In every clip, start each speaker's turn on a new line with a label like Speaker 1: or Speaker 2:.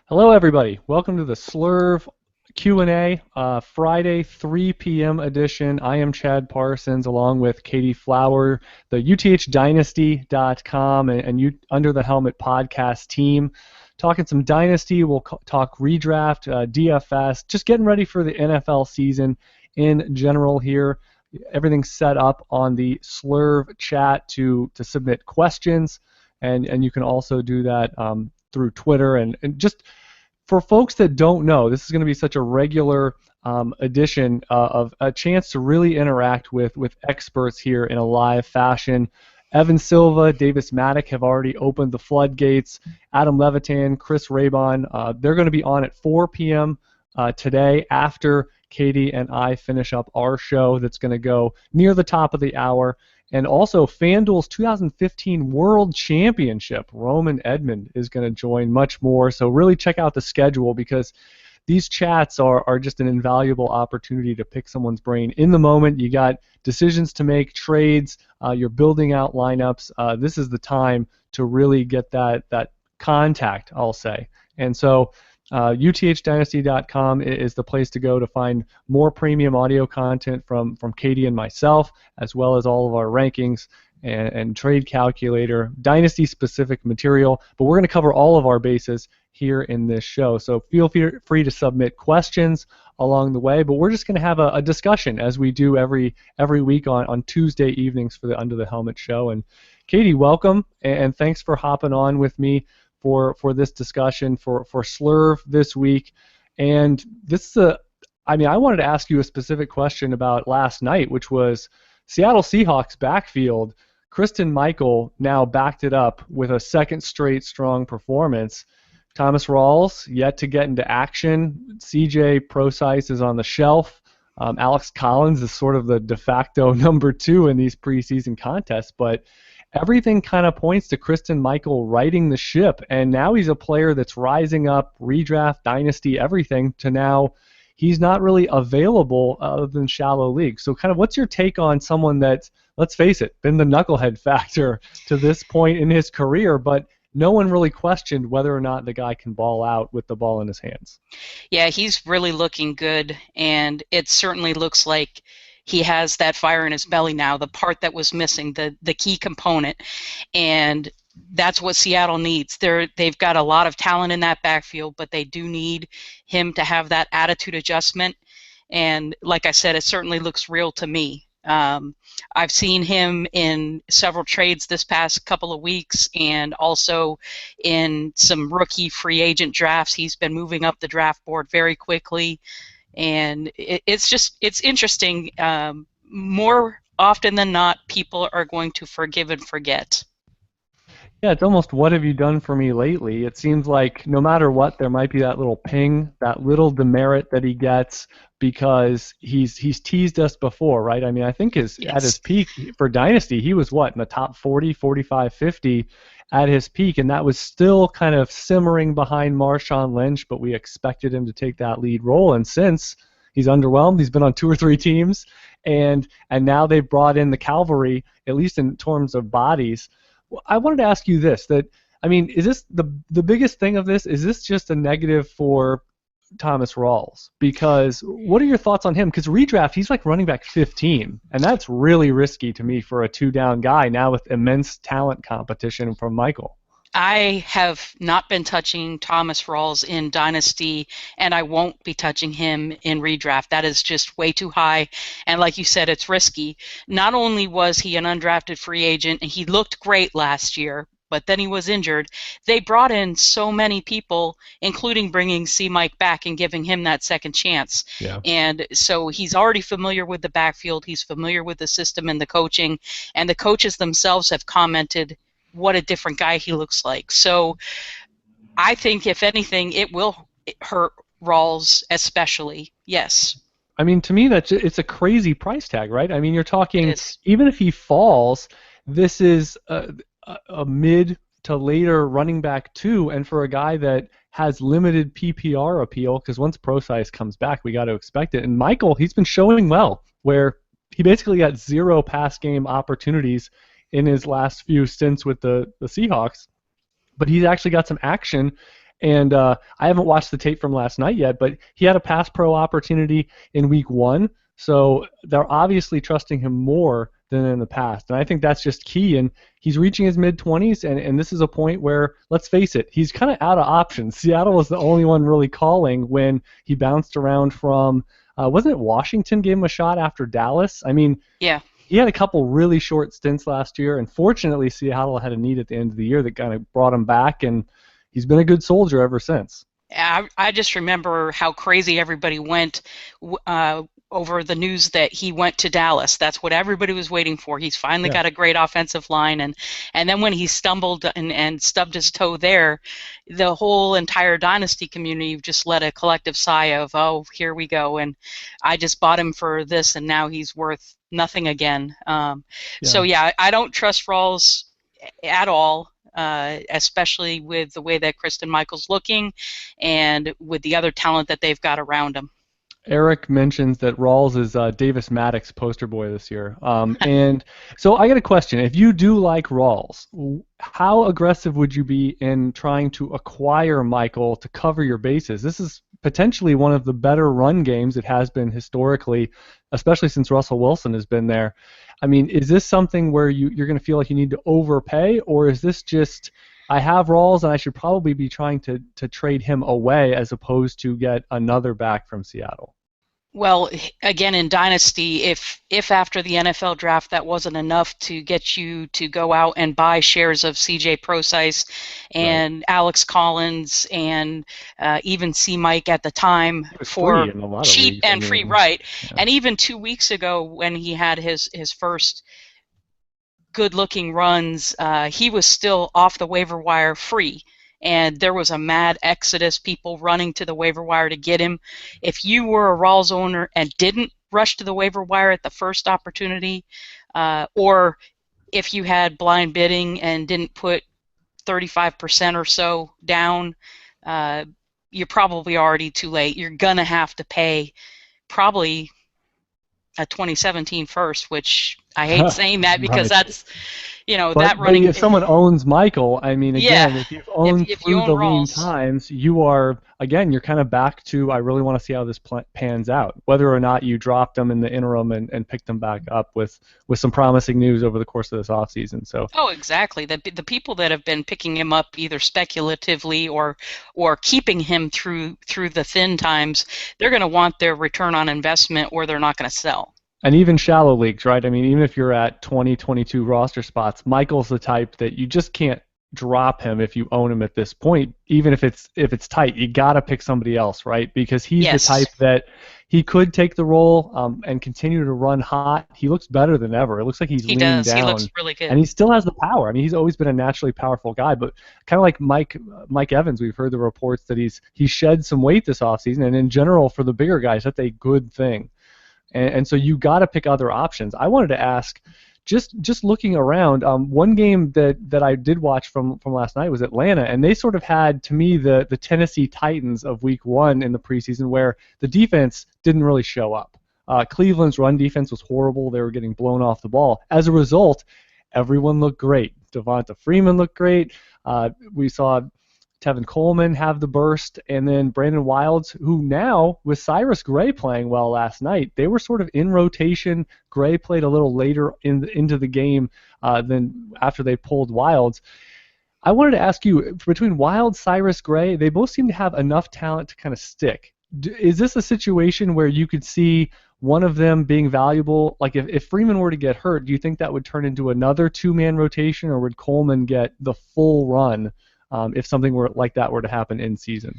Speaker 1: Hello, everybody. Welcome to the Slurv Q&A, Friday 3 p.m. edition. I am Chad Parsons, along with Katie Flower, the UTHDynasty.com and Under the Helmet podcast team. Talking some Dynasty, we'll talk redraft, DFS, just getting ready for the NFL season in general here. Everything's set up on the Slurv chat to submit questions, and you can also do that through Twitter. And just for folks that don't know, this is going to be such a regular edition of a chance to really interact with experts here in a live fashion. Evan Silva, Davis Maddock have already opened the floodgates. Adam Levitan, Chris Raybon, they're going to be on at 4 p.m. Today after Katie and I finish up our show that's going to go near the top of the hour. And also, FanDuel's 2015 World Championship, Roman Edmond is going to join, much more. So really check out the schedule, because these chats are just an invaluable opportunity to pick someone's brain in the moment. You got decisions to make, trades, you're building out lineups. This is the time to really get that contact, I'll say. And so UTHDynasty.com is the place to go to find more premium audio content from Katie and myself, as well as all of our rankings and trade calculator, Dynasty-specific material. But we're going to cover all of our bases here in this show. So feel free to submit questions along the way. But we're just going to have a discussion, as we do every week on Tuesday evenings for the Under the Helmet show. And Katie, welcome, and thanks for hopping on with me for this discussion for Slurv this week. And this is I wanted to ask you a specific question about last night, which was Seattle Seahawks backfield. Kristen Michael now backed it up with a second straight strong performance. Thomas Rawls yet to get into action. CJ Prosise is on the shelf. Alex Collins is sort of the de facto number 2 in these preseason contests, but everything kind of points to Kristen Michael riding the ship, and now he's a player that's rising up, redraft, dynasty, everything, to now he's not really available other than shallow leagues. So kind of what's your take on someone that's, let's face it, been the knucklehead factor to this point in his career, but no one really questioned whether or not the guy can ball out with the ball in his hands?
Speaker 2: Yeah, he's really looking good, and it certainly looks like he has that fire in his belly now, the part that was missing, the key component, and that's what Seattle needs. They've got a lot of talent in that backfield, but they do need him to have that attitude adjustment, and like I said, it certainly looks real to me. I've seen him in several trades this past couple of weeks, and also in some rookie free agent drafts. He's been moving up the draft board very quickly. And it's interesting. More often than not, people are going to forgive and forget.
Speaker 1: Yeah, it's almost what have you done for me lately? It seems like no matter what, there might be that little ping, that little demerit that he gets because he's teased us before, right? I mean, I think at his peak for Dynasty, he was what, in the top 40, 45, 50 at his peak, and that was still kind of simmering behind Marshawn Lynch, but we expected him to take that lead role, and since he's underwhelmed, he's been on 2 or 3 teams, and now they've brought in the cavalry, at least in terms of bodies. I wanted to ask you this, is this the biggest thing of this? Is this just a negative for Thomas Rawls? Because what are your thoughts on him? Because redraft, he's like running back 15, and that's really risky to me for a 2-down guy now with immense talent competition from Michael.
Speaker 2: I have not been touching Thomas Rawls in Dynasty, and I won't be touching him in redraft. That is just way too high, and like you said, it's risky. Not only was he an undrafted free agent, and he looked great last year, but then he was injured. They brought in so many people, including bringing C-Mike back and giving him that second chance.
Speaker 1: Yeah.
Speaker 2: And so he's already familiar with the backfield. He's familiar with the system and the coaching, and the coaches themselves have commented what a different guy he looks like. So I think, if anything, it will hurt Rawls especially. Yes.
Speaker 1: I mean, to me, it's a crazy price tag, right? I mean, you're talking, even if he falls, this is a mid to later running back 2, and for a guy that has limited PPR appeal, because once Procise comes back, we got to expect it. And Michael, he's been showing well, where he basically got 0 pass game opportunities in his last few stints with the Seahawks, but he's actually got some action. And I haven't watched the tape from last night yet, but he had a pass pro opportunity in week 1, so they're obviously trusting him more than in the past. And I think that's just key. And he's reaching his mid-20s, and this is a point where, let's face it, he's kind of out of options. Seattle was the only one really calling when he bounced around from, wasn't it Washington gave him a shot after Dallas? I mean,
Speaker 2: yeah.
Speaker 1: He had a couple really short stints last year, and fortunately Seattle had a need at the end of the year that kind of brought him back, and he's been a good soldier ever since.
Speaker 2: I just remember how crazy everybody went over the news that he went to Dallas. That's what everybody was waiting for. He's finally got a great offensive line, and then when he stumbled and stubbed his toe there, the whole entire dynasty community just let a collective sigh of, oh, here we go, and I just bought him for this, and now he's worth nothing again. So yeah, I don't trust Rawls at all. Especially with the way that Kristen Michael's looking and with the other talent that they've got around him.
Speaker 1: Eric mentions that Rawls is Davis Maddox poster boy this year. And so I got a question. If you do like Rawls, how aggressive would you be in trying to acquire Michael to cover your bases? This is potentially one of the better run games it has been historically, especially since Russell Wilson has been there. I mean, is this something where you're going to feel like you need to overpay, or is this just, I have Rawls and I should probably be trying to trade him away as opposed to get another back from Seattle?
Speaker 2: Well, again, in Dynasty, if after the NFL draft that wasn't enough to get you to go out and buy shares of C.J. Procise and Alex Collins and even C. Mike at the time for cheap and free, right? Yeah. And even 2 weeks ago when he had his first good-looking runs, he was still off the waiver wire free. And there was a mad exodus, people running to the waiver wire to get him. If you were a Rawls owner and didn't rush to the waiver wire at the first opportunity, or if you had blind bidding and didn't put 35% or so down, you're probably already too late. You're going to have to pay probably a 2017 first, which I hate saying that because that's, that running.
Speaker 1: But if someone owns Michael, I mean, again, if you've owned through the lean times, you are, again, you're kind of back to, I really want to see how this pans out, whether or not you dropped them in the interim and picked them back up with some promising news over the course of this offseason. So.
Speaker 2: Oh, exactly. The people that have been picking him up either speculatively or keeping him through the thin times, they're going to want their return on investment or they're not going to sell.
Speaker 1: And even shallow leagues, right? I mean, even if you're at 20, 22 roster spots, Michael's the type that you just can't drop him if you own him at this point, even if it's tight. You got to pick somebody else, right? Because he's the type that he could take the role and continue to run hot. He looks better than ever. It looks like he's leaning down. He
Speaker 2: looks really good.
Speaker 1: And he still has the power. I mean, he's always been a naturally powerful guy, but kind of like Mike Evans, we've heard the reports that he shed some weight this offseason, and in general, for the bigger guys, that's a good thing. And so you got to pick other options. I wanted to ask, just looking around, one game that I did watch from last night was Atlanta, and they sort of had, to me, the Tennessee Titans of Week 1 in the preseason, where the defense didn't really show up. Cleveland's run defense was horrible. They were getting blown off the ball. As a result, everyone looked great. Devonta Freeman looked great. We saw Tevin Coleman have the burst, and then Brandon Wilds, who now, with Cyrus Gray playing well last night, they were sort of in rotation. Gray played a little later into the game than after they pulled Wilds. I wanted to ask you, between Wilds, Cyrus Gray, they both seem to have enough talent to kind of stick. Is this a situation where you could see one of them being valuable? Like if Freeman were to get hurt, do you think that would turn into another two-man rotation, or would Coleman get the full run if something like that were to happen in season?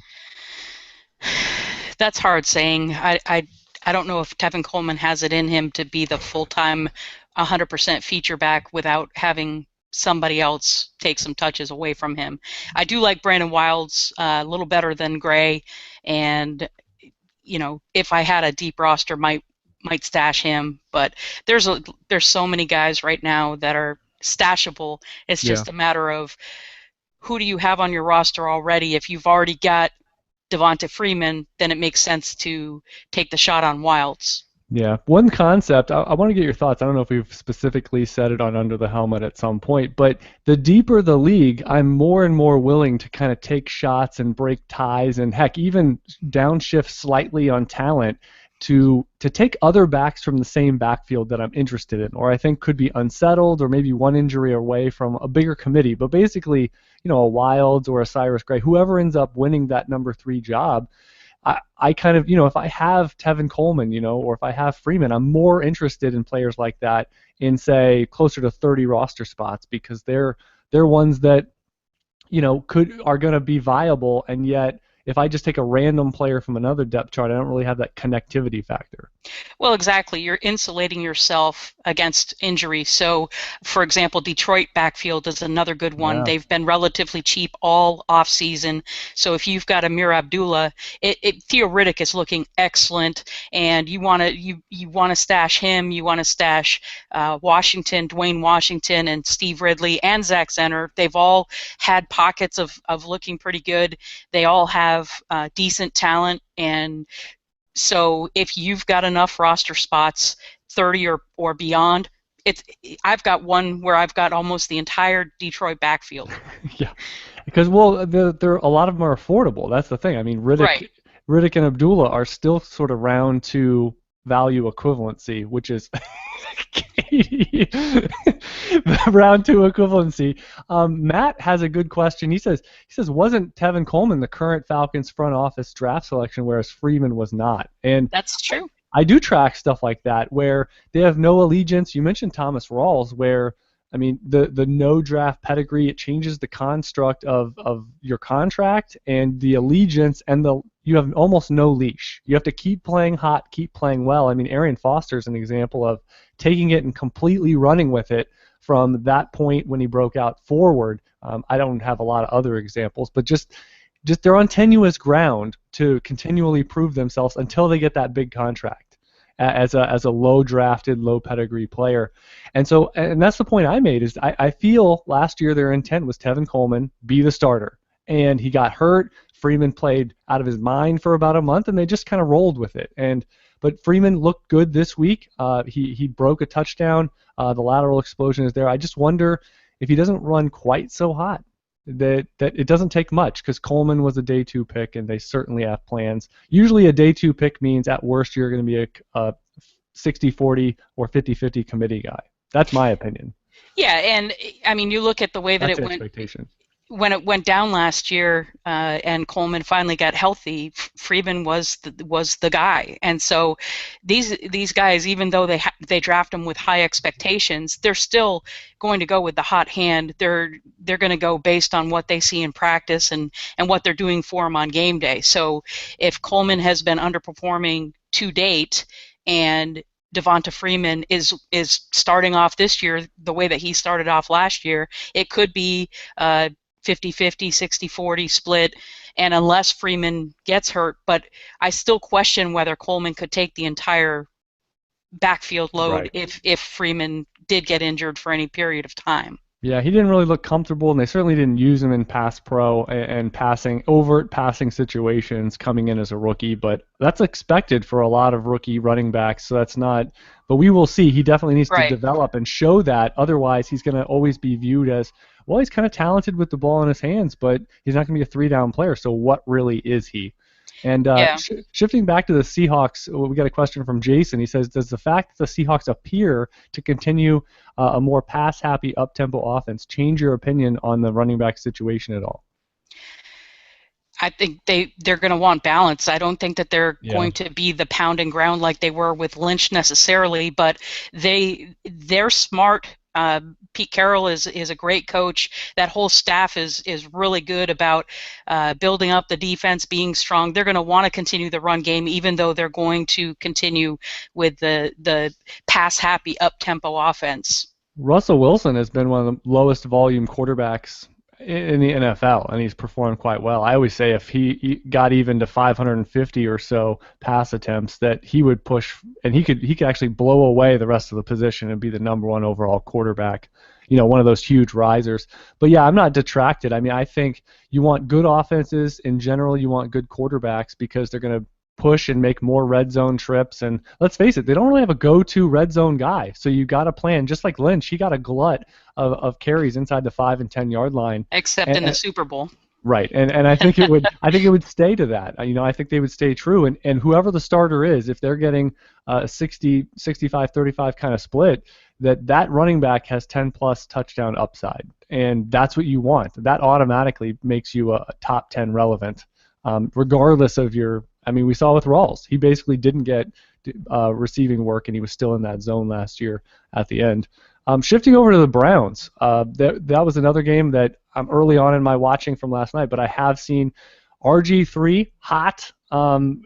Speaker 2: That's hard saying. I don't know if Tevin Coleman has it in him to be the full-time 100% feature back without having somebody else take some touches away from him. I do like Brandon Wilds a little better than Gray, and if I had a deep roster, might stash him. But there's so many guys right now that are stashable. It's just a matter of who do you have on your roster already? If you've already got Devonta Freeman, then it makes sense to take the shot on Wilds.
Speaker 1: Yeah, one concept, I want to get your thoughts. I don't know if we've specifically said it on Under the Helmet at some point, but the deeper the league, I'm more and more willing to kind of take shots and break ties and heck, even downshift slightly on talent to take other backs from the same backfield that I'm interested in, or I think could be unsettled, or maybe one injury away from a bigger committee. But basically, a Wilds or a Cyrus Gray, whoever ends up winning that number 3 job, I kind of, if I have Tevin Coleman, or if I have Freeman, I'm more interested in players like that in, say, closer to 30 roster spots, because they're ones that, are going to be viable, and yet if I just take a random player from another depth chart, I don't really have that connectivity factor.
Speaker 2: Well, exactly. You're insulating yourself against injury. So, for example, Detroit backfield is another good one.
Speaker 1: Yeah.
Speaker 2: They've been relatively cheap all off season. So if you've got Amir Abdullah, Theo Riddick is looking excellent, and you want to stash him. You want to stash Dwayne Washington, and Steve Ridley, and Zach Zenner. They've all had pockets of looking pretty good. They all have decent talent, and so if you've got enough roster spots, 30 or beyond, I've got one where I've got almost the entire Detroit backfield.
Speaker 1: Yeah, because there a lot of them are affordable. That's the thing. I mean,
Speaker 2: Right.
Speaker 1: Riddick and Abdullah are still sort of round 2 value equivalency, which is round 2 equivalency. Matt has a good question. He says, wasn't Tevin Coleman the current Falcons front office draft selection, whereas Freeman was not? And
Speaker 2: That's true.
Speaker 1: I do track stuff like that where they have no allegiance. You mentioned Thomas Rawls, where I mean the no draft pedigree, it changes the construct of your contract and the allegiance, and you have almost no leash. You have to keep playing hot, keep playing well. I mean, Arian Foster is an example of taking it and completely running with it from that point when he broke out forward. I don't have a lot of other examples, but just they're on tenuous ground to continually prove themselves until they get that big contract as a low drafted, low pedigree player. And that's the point I made, is I feel last year their intent was Tevin Coleman be the starter, and he got hurt. Freeman played out of his mind for about a month, and they just kind of rolled with it. But Freeman looked good this week. He broke a touchdown. The lateral explosion is there. I just wonder if he doesn't run quite so hot, that it doesn't take much, because Coleman was a day 2 pick, and they certainly have plans. Usually a day 2 pick means at worst you're going to be a 60-40 or 50-50 committee guy. That's my opinion.
Speaker 2: Yeah, and I mean, you look at the way that
Speaker 1: That's
Speaker 2: it went.
Speaker 1: expectation.
Speaker 2: When it went down last year, and Coleman finally got healthy, Freeman was the guy. And so these guys, even though they draft them with high expectations, they're still going to go with the hot hand. They're going to go based on what they see in practice and what they're doing for him on game day. So if Coleman has been underperforming to date, and Devonta Freeman is starting off this year the way that he started off last year, it could be 50-50, 60-40 split, and unless Freeman gets hurt. But I still question whether Coleman could take the entire backfield load,
Speaker 1: right,
Speaker 2: if Freeman did get injured for any period of time.
Speaker 1: Yeah, he didn't really look comfortable, and they certainly didn't use him in pass pro and overt passing situations coming in as a rookie, but that's expected for a lot of rookie running backs, so that's not, but we will see. He definitely needs to develop and show that. Otherwise, he's going to always be viewed as, well, he's kind of talented with the ball in his hands, but he's not going to be a 3-down player, so what really is he? And shifting back to the Seahawks, we got a question from Jason. He says, does the fact that the Seahawks appear to continue a more pass-happy, up-tempo offense change your opinion on the running back situation at all?
Speaker 2: I think they're going to want balance. I don't think that they're going to be the pound and ground like they were with Lynch necessarily, but they're smart. Pete Carroll is a great coach. That whole staff is really good about building up the defense, being strong. They're going to want to continue the run game, even though they're going to continue with the pass-happy, up-tempo offense.
Speaker 1: Russell Wilson has been one of the lowest volume quarterbacks in the NFL, and he's performed quite well. I always say if he got even to 550 or so pass attempts, that he would push, and he could actually blow away the rest of the position and be the number 1 overall quarterback one of those huge risers. But yeah, I'm not detracted. I mean, I think you want good offenses in general. You want good quarterbacks because they're going to push and make more red zone trips. And let's face it, they don't really have a go-to red zone guy. So you got to plan. Just like Lynch, he got a glut of carries inside the 5 and 10 yard line.
Speaker 2: Except in the Super Bowl.
Speaker 1: Right, and I think it would stay to that. I think they would stay true, and whoever the starter is, if they're getting a 60, 65, 35 kind of split, that running back has 10 plus touchdown upside, and that's what you want. That automatically makes you a top 10 relevant, regardless of your. I mean, we saw with Rawls, he basically didn't get receiving work, and he was still in that zone last year at the end. Shifting over to the Browns, that was another game that I'm early on in my watching from last night, but I have seen RG3 hot.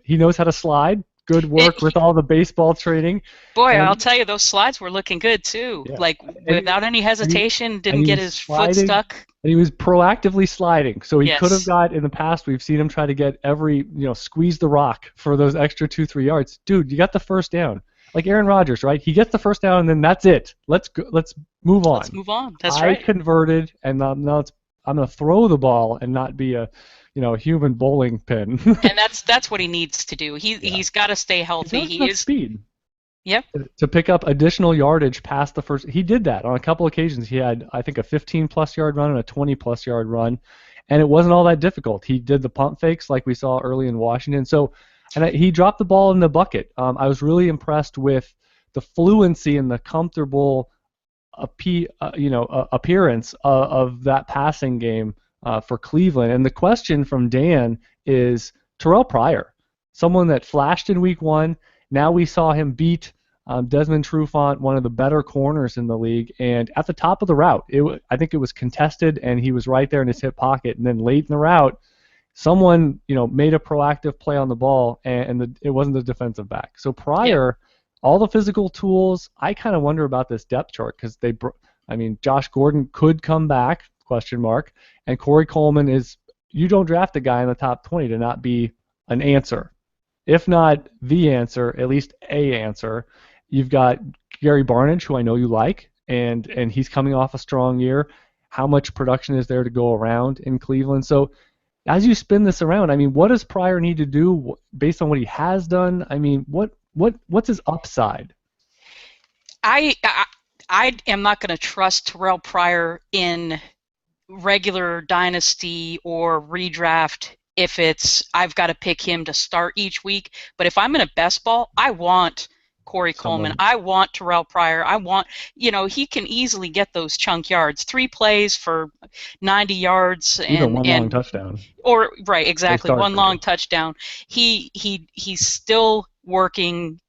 Speaker 1: He knows how to slide. Good work with all the baseball training.
Speaker 2: Boy, I'll tell you, those slides were looking good too.
Speaker 1: Yeah.
Speaker 2: Like without any hesitation, didn't get his foot stuck.
Speaker 1: And he was proactively sliding, so he could have got, in the past, we've seen him try to get squeeze the rock for those extra 2-3 yards. Dude, you got the first down. Like Aaron Rodgers, right? He gets the first down, and then that's it. Let's go, let's move on.
Speaker 2: Let's move on. That's right.
Speaker 1: I converted, and now I'm going to throw the ball and not be a human bowling pin.
Speaker 2: And that's what he needs to do. He's got to stay healthy.
Speaker 1: He is speed.
Speaker 2: Yep.
Speaker 1: To pick up additional yardage past the first. He did that on a couple occasions. He had, I think, a 15-plus yard run and a 20-plus yard run, and it wasn't all that difficult. He did the pump fakes like we saw early in Washington. So. And he dropped the ball in the bucket. I was really impressed with the fluency and the comfortable appearance of that passing game for Cleveland. And the question from Dan is Terrell Pryor, someone that flashed in week 1. Now we saw him beat Desmond Trufant, one of the better corners in the league, and at the top of the route. I think it was contested, and he was right there in his hip pocket. And then late in the route, someone, made a proactive play on the ball, and it wasn't the defensive back. So Pryor, all the physical tools, I kind of wonder about this depth chart because Josh Gordon could come back, ? And Corey Coleman is, you don't draft a guy in the top 20 to not be an answer. If not the answer, at least a answer. You've got Gary Barnidge, who I know you like, and he's coming off a strong year. How much production is there to go around in Cleveland? So as you spin this around, what does Pryor need to do based on what he has done? What's his upside?
Speaker 2: I am not going to trust Terrell Pryor in regular dynasty or redraft if I've got to pick him to start each week. But if I'm in a best ball, I want Corey Coleman. I want Terrell Pryor. I want, he can easily get those chunk yards. 3 plays for 90 yards
Speaker 1: and one long touchdown.
Speaker 2: Or right, exactly, one long touchdown. He's still working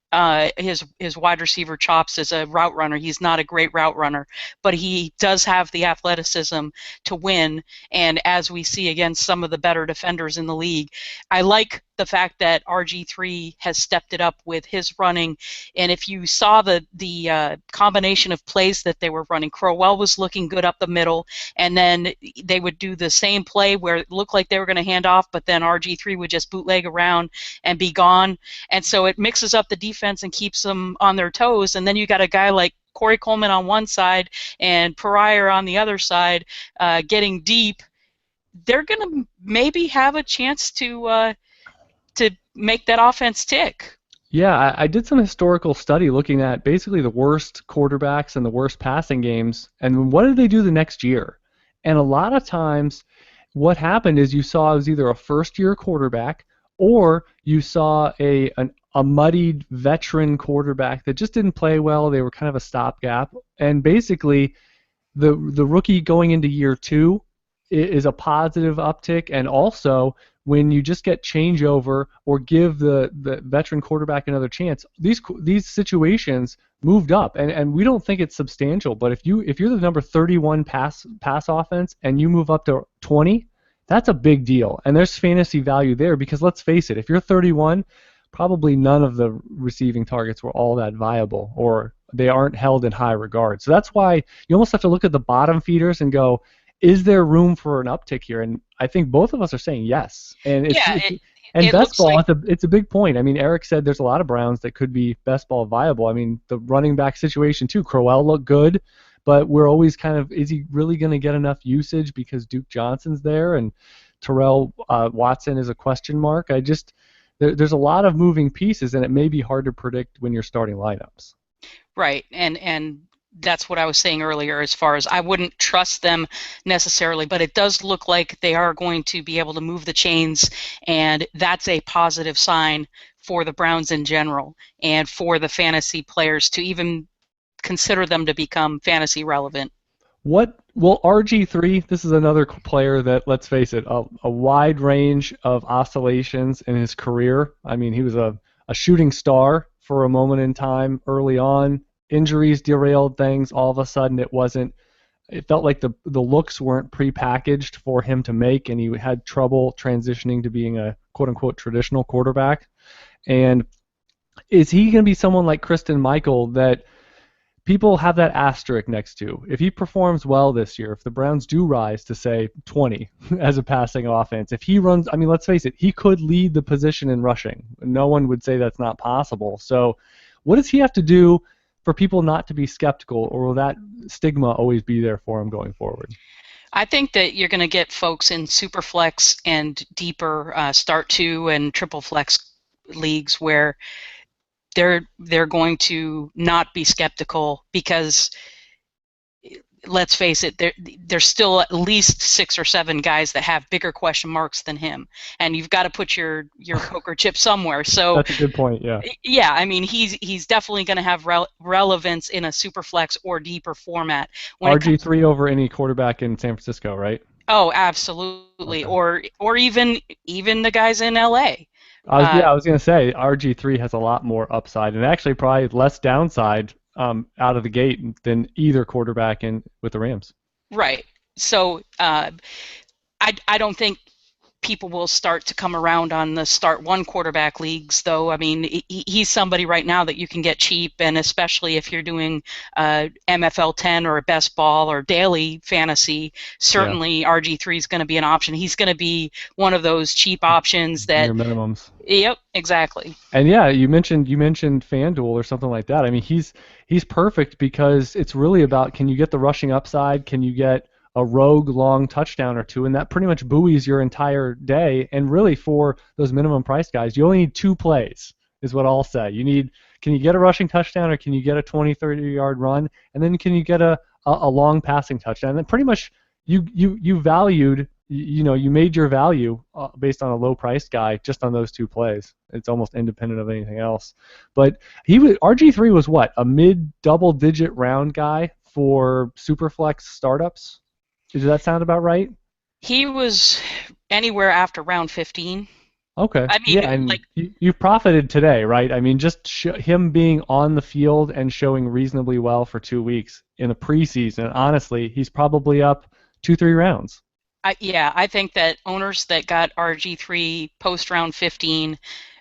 Speaker 2: his wide receiver chops as a route runner. He's not a great route runner, but he does have the athleticism to win. And as we see against some of the better defenders in the league, I like the fact that RG3 has stepped it up with his running. And if you saw the combination of plays that they were running, Crowell was looking good up the middle, and then they would do the same play where it looked like they were going to hand off, but then RG3 would just bootleg around and be gone. And so it mixes up the defense and keeps them on their toes. And then you got a guy like Corey Coleman on one side and Pryor on the other side getting deep. They're going to maybe have a chance to make that offense tick.
Speaker 1: Yeah, I did some historical study looking at basically the worst quarterbacks and the worst passing games, and what did they do the next year? And a lot of times what happened is you saw it was either a first-year quarterback or you saw a muddied veteran quarterback that just didn't play well. They were kind of a stopgap. And basically the rookie going into year 2 is a positive uptick, and also when you just get changeover or give the veteran quarterback another chance, these situations moved up, and we don't think it's substantial, but if you're the number 31 pass offense and you move up to 20, that's a big deal, and there's fantasy value there because let's face it, if you're 31, probably none of the receiving targets were all that viable, or they aren't held in high regard. So that's why you almost have to look at the bottom feeders and go, is there room for an uptick here? And I think both of us are saying yes. And best ball, like, it's a big point. I mean, Eric said there's a lot of Browns that could be best ball viable. I mean, the running back situation too. Crowell looked good. but we're always kind of, is he really going to get enough usage because Duke Johnson's there and Terrell Watson is a question mark? There's a lot of moving pieces, and it may be hard to predict when you're starting lineups.
Speaker 2: Right, and that's what I was saying earlier as far as I wouldn't trust them necessarily, but it does look like they are going to be able to move the chains, and that's a positive sign for the Browns in general and for the fantasy players to even consider them to become fantasy relevant.
Speaker 1: RG3, this is another player that, let's face it, a wide range of oscillations in his career. I mean, he was a shooting star for a moment in time early on. Injuries derailed things. All of a sudden, it felt like the looks weren't prepackaged for him to make, and he had trouble transitioning to being a quote-unquote traditional quarterback. And is he going to be someone like Christine Michael that people have that asterisk next to? If he performs well this year, if the Browns do rise to, say, 20 as a passing offense, if he runs, I mean, let's face it, he could lead the position in rushing. No one would say that's not possible. So what does he have to do for people not to be skeptical, or will that stigma always be there for him going forward?
Speaker 2: I think that you're going to get folks in super flex and deeper start two and triple flex leagues where they're going to not be skeptical because, let's face it, there's still at least 6 or 7 guys that have bigger question marks than him, and you've got to put your poker chip somewhere. So
Speaker 1: that's a good point.
Speaker 2: Yeah, I mean, he's definitely going to have relevance in a super flex or deeper format.
Speaker 1: RG3 over any quarterback in San Francisco, right?
Speaker 2: Oh, absolutely. Okay. Or even the guys in LA.
Speaker 1: I was going to say RG3 has a lot more upside and actually probably less downside out of the gate than either quarterback with the Rams.
Speaker 2: Right. So I don't think people will start to come around on the start one quarterback leagues, though. I mean, he's somebody right now that you can get cheap, and especially if you're doing MFL 10 or best ball or daily fantasy, certainly RG3 is going to be an option. He's going to be one of those cheap options that
Speaker 1: your minimums.
Speaker 2: Yep, exactly.
Speaker 1: And yeah, you mentioned FanDuel or something like that. I mean, he's perfect because it's really about, can you get the rushing upside? Can you get a rogue long touchdown or two, and that pretty much buoys your entire day. And really, for those minimum price guys, you only need 2 plays, is what I'll say. Can you get a rushing touchdown, or can you get a 20, 30-yard run, and then can you get a long passing touchdown? And then pretty much you valued, you made your value based on a low priced guy just on those 2 plays. It's almost independent of anything else. But RG3 was what, a mid double digit round guy for Superflex startups? Does that sound about right?
Speaker 2: He was anywhere after round 15.
Speaker 1: Okay. I mean, yeah, and you profited today, right? I mean, just him being on the field and showing reasonably well for 2 weeks in the preseason. Honestly, he's probably up 2-3 rounds.
Speaker 2: I think that owners that got RG3 post round 15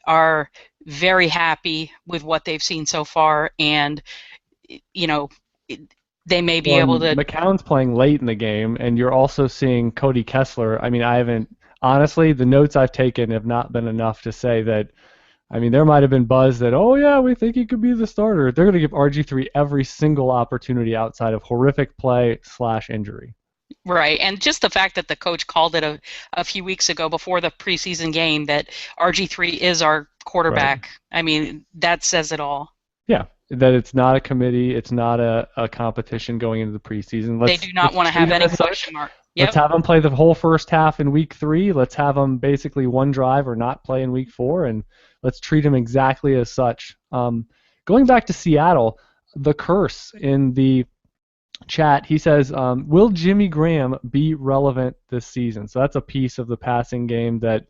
Speaker 2: are very happy with what they've seen so far, and they may be able to.
Speaker 1: McCown's playing late in the game, and you're also seeing Cody Kessler. I mean, honestly, the notes I've taken have not been enough to say that. I mean, there might have been buzz that, oh yeah, we think he could be the starter. They're going to give RG3 every single opportunity outside of horrific play / injury.
Speaker 2: Right, and just the fact that the coach called it a few weeks ago before the preseason game that RG3 is our quarterback. Right. I mean, that says it all.
Speaker 1: Yeah. That it's not a committee, it's not a competition going into the preseason.
Speaker 2: They do not want to have any question mark. Yep.
Speaker 1: Let's have them play the whole first half in week 3. Let's have them basically one drive or not play in week 4, and let's treat them exactly as such. Going back to Seattle, the curse in the chat, he says, will Jimmy Graham be relevant this season? So that's a piece of the passing game that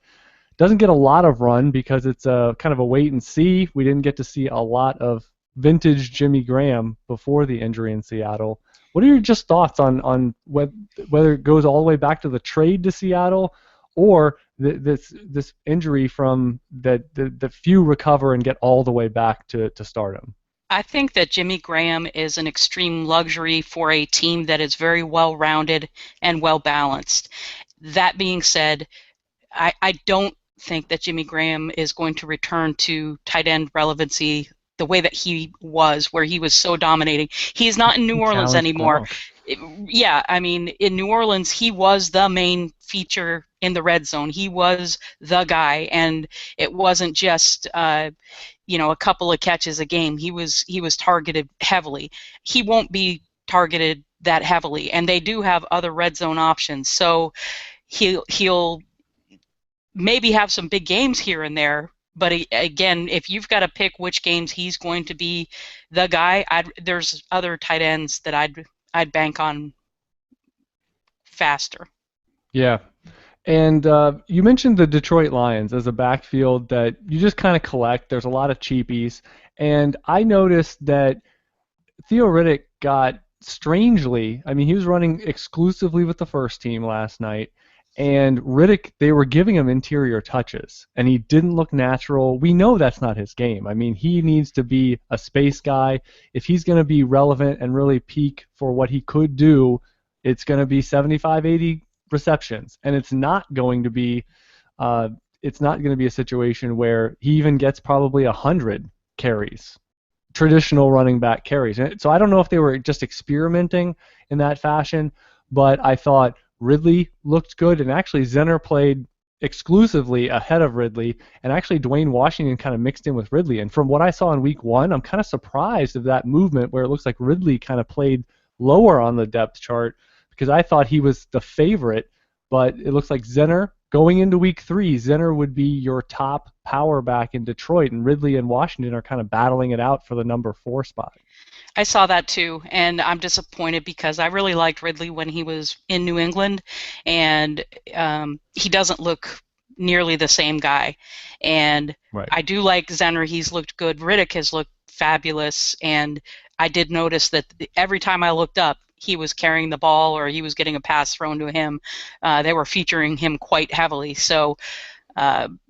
Speaker 1: doesn't get a lot of run because it's a kind of a wait and see. We didn't get to see a lot of vintage Jimmy Graham before the injury in Seattle. What are your just thoughts on whether it goes all the way back to the trade to Seattle or this injury from that the few recover and get all the way back to stardom?
Speaker 2: I think that Jimmy Graham is an extreme luxury for a team that is very well-rounded and well-balanced. That being said, I don't think that Jimmy Graham is going to return to tight end relevancy the way that he was, where he was so dominating. He's not in New
Speaker 1: He
Speaker 2: Orleans
Speaker 1: challenged
Speaker 2: anymore.
Speaker 1: Gronk.
Speaker 2: Yeah, I mean, in New Orleans, he was the main feature in the red zone. He was the guy, and it wasn't just a couple of catches a game. He was targeted heavily. He won't be targeted that heavily, and they do have other red zone options. So he'll maybe have some big games here and there. But again, if you've got to pick which games he's going to be the guy, there's other tight ends that I'd bank on faster.
Speaker 1: Yeah. And you mentioned the Detroit Lions as a backfield that you just kind of collect. There's a lot of cheapies. And I noticed that Theo Riddick got strangely, I mean, he was running exclusively with the first team last night. And Riddick, they were giving him interior touches, and he didn't look natural. We know that's not his game. I mean, he needs to be a space guy. If he's going to be relevant and really peak for what he could do, it's going to be 75, 80 receptions, and it's not going to be a situation where he even gets probably 100 carries, traditional running back carries. So I don't know if they were just experimenting in that fashion, but I thought Ridley looked good, and actually Zenner played exclusively ahead of Ridley, and actually Dwayne Washington kind of mixed in with Ridley. And from what I saw in week 1, I'm kind of surprised of that movement where it looks like Ridley kind of played lower on the depth chart, because I thought he was the favorite, but it looks like Zenner, going into week 3, Zenner would be your top power back in Detroit, and Ridley and Washington are kind of battling it out for the number 4 spot.
Speaker 2: I saw that too, and I'm disappointed because I really liked Ridley when he was in New England, and he doesn't look nearly the same guy. And
Speaker 1: Right.
Speaker 2: I do like Zenner. He's looked good. Riddick has looked fabulous, and I did notice that every time I looked up, he was carrying the ball or he was getting a pass thrown to him. They were featuring him quite heavily. So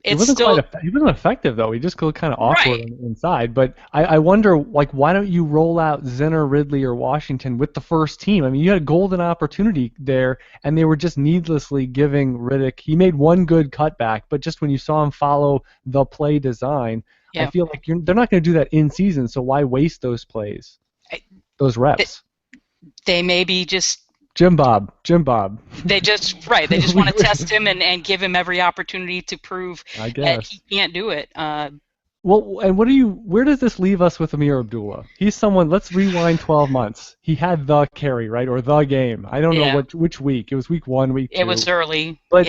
Speaker 1: He wasn't effective though. He just looked kind of awkward
Speaker 2: right.
Speaker 1: on the inside. But I wonder, like, why don't you roll out Zenner, Ridley, or Washington with the first team? I mean, you had a golden opportunity there, and they were just needlessly giving Riddick. He made one good cutback, but just when you saw him follow the play design,
Speaker 2: Yeah.
Speaker 1: I feel like they're not going to do that in season. So why waste those plays, those reps?
Speaker 2: They maybe just
Speaker 1: Jim Bob.
Speaker 2: They just want to test him and give him every opportunity to prove that he can't do it.
Speaker 1: Well, and where does this leave us with Amir Abdullah? He's someone, let's rewind 12 months. He had the carry, right, or the game. I don't know which week. It was week 1, week 2.
Speaker 2: It was early.
Speaker 1: But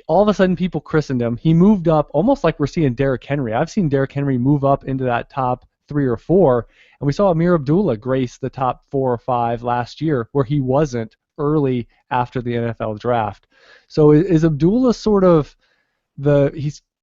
Speaker 1: all of a sudden people christened him. He moved up almost like we're seeing Derrick Henry. I've seen Derrick Henry move up into that top 3 or 4, and we saw Amir Abdullah grace the top 4 or 5 last year where he wasn't early after the NFL draft. So is Abdullah sort of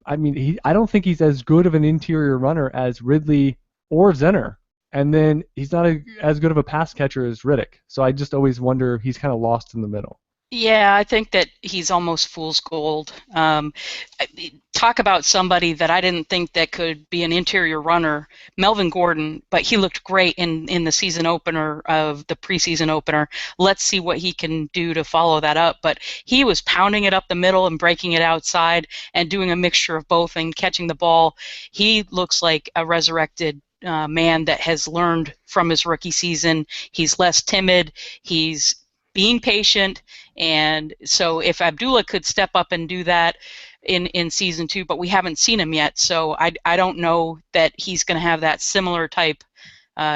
Speaker 1: I don't think he's as good of an interior runner as Ridley or Zenner, and then he's not as good of a pass catcher as Riddick. So I just always wonder if he's kind of lost in the middle.
Speaker 2: Yeah, I think that he's almost fool's gold. Talk about somebody that I didn't think that could be an interior runner, Melvin Gordon, but he looked great in the season opener of the preseason opener. Let's see what he can do to follow that up. But he was pounding it up the middle and breaking it outside and doing a mixture of both and catching the ball. He looks like a resurrected man that has learned from his rookie season. He's less timid. He's being patient, and so if Abdullah could step up and do that in season 2, but we haven't seen him yet, so I don't know that he's going to have that similar type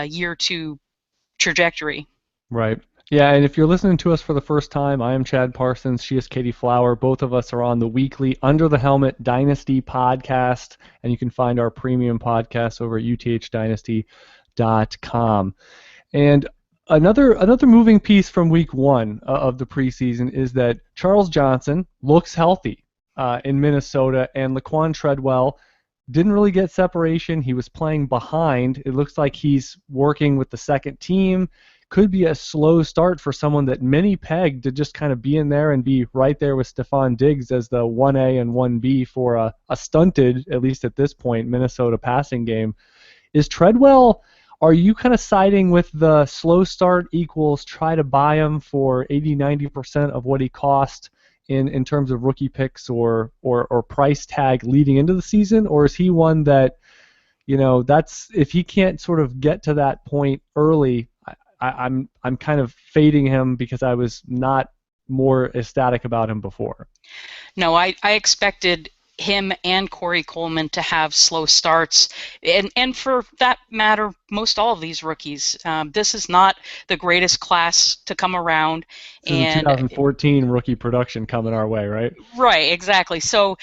Speaker 2: year 2 trajectory.
Speaker 1: Right. Yeah, and if you're listening to us for the first time, I am Chad Parsons. She is Katie Flower. Both of us are on the weekly Under the Helmet Dynasty podcast, and you can find our premium podcast over at uthdynasty.com. And Another moving piece from week 1 of the preseason is that Charles Johnson looks healthy in Minnesota, and Laquan Treadwell didn't really get separation. He was playing behind. It looks like he's working with the second team. Could be a slow start for someone that many pegged to just kind of be in there and be right there with Stephon Diggs as the 1A and 1B for a stunted, at least at this point, Minnesota passing game. Is Treadwell... Are you kind of siding with the slow start equals try to buy him for 80-90% of what he cost in terms of rookie picks or price tag leading into the season, or is he one that that's if he can't sort of get to that point early. I'm kind of fading him because I was not more ecstatic about him before.
Speaker 2: No, I expected him and Corey Coleman to have slow starts, and for that matter, most all of these rookies. This is not the greatest class to come around,
Speaker 1: This is the
Speaker 2: and
Speaker 1: 2014 rookie production coming our way, right?
Speaker 2: right, exactly. So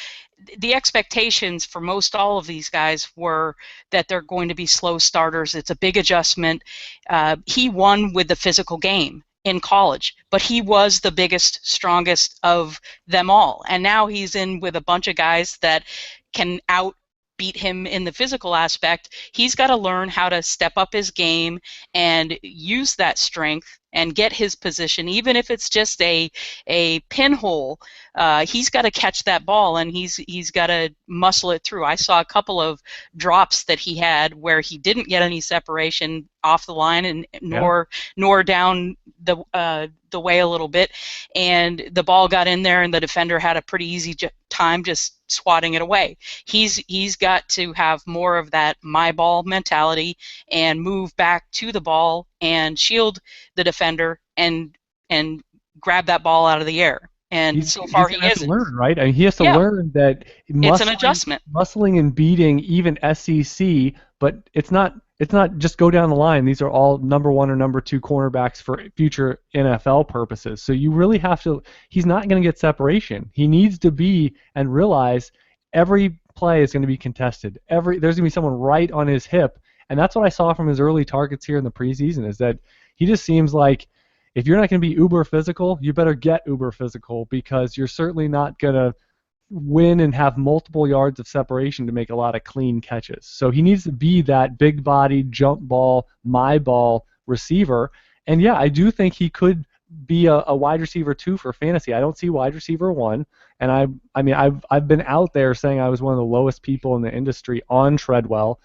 Speaker 2: the expectations for most all of these guys were that they're going to be slow starters. It's a big adjustment. He won with the physical game in college, but he was the biggest, strongest of them all. And now he's in with a bunch of guys that can outbeat him in the physical aspect. He's got to learn how to step up his game and use that strength and get his position, even if it's just a pinhole. He's got to catch that ball, and he's got to muscle it through. I saw a couple of drops that he had where he didn't get any separation off the line, and nor down the way a little bit, and the ball got in there, and the defender had a pretty easy time just swatting it away. He's got to have more of that my ball mentality and move back to the ball and shield the defender and grab that ball out of the air. And so far he
Speaker 1: has
Speaker 2: isn't.
Speaker 1: To learn, right? I mean, he has to learn that
Speaker 2: it's an adjustment.
Speaker 1: Muscling and beating even SEC, but it's not just go down the line. These are all number 1 or number 2 cornerbacks for future NFL purposes. So you really have to. He's not going to get separation. He needs to be and realize every play is going to be contested. There's going to be someone right on his hip, and that's what I saw from his early targets here in the preseason. Is that he just seems like, if you're not going to be uber physical, you better get uber physical, because you're certainly not going to win and have multiple yards of separation to make a lot of clean catches. So he needs to be that big body, jump ball, my ball receiver. And yeah, I do think he could be a wide receiver 2 for fantasy. I don't see wide receiver 1. And I've been out there saying I was one of the lowest people in the industry on Treadwell.